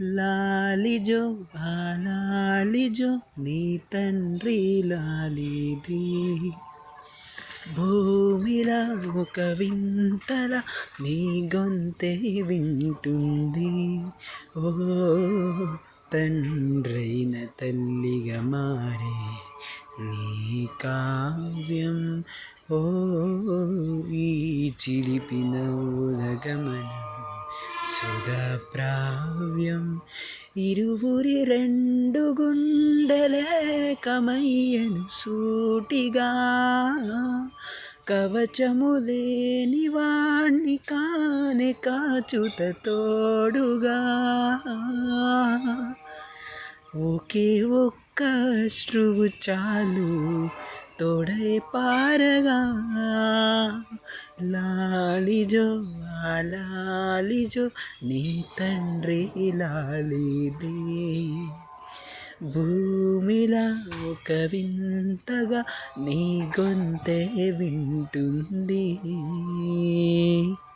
లాలిజో లాలిజో నీ తండ్రి లాలిది. భూమిలా ఒక వింతలా నీ గొంతే వింటుంది. ఓ తండ్రైన తల్లిగా మారే నీ కావ్యం. ఓ ఈ చిలిపిన ఉదగమనం సుధా ప్రావ్యం. ఇరువురి రెండు గుండెలే కమయ్యను సూటిగా, కవచము లేని వాణ్ణి కానే కాచుత తోడుగా. ఒకే ఒక్క అశ్రువు చాలు తోడై పారగా. లాలిజో లాలిజో నీ తండ్రి లాలిది. భూమిలా ఒక వింతగా నీ గొంతే వింటుంది.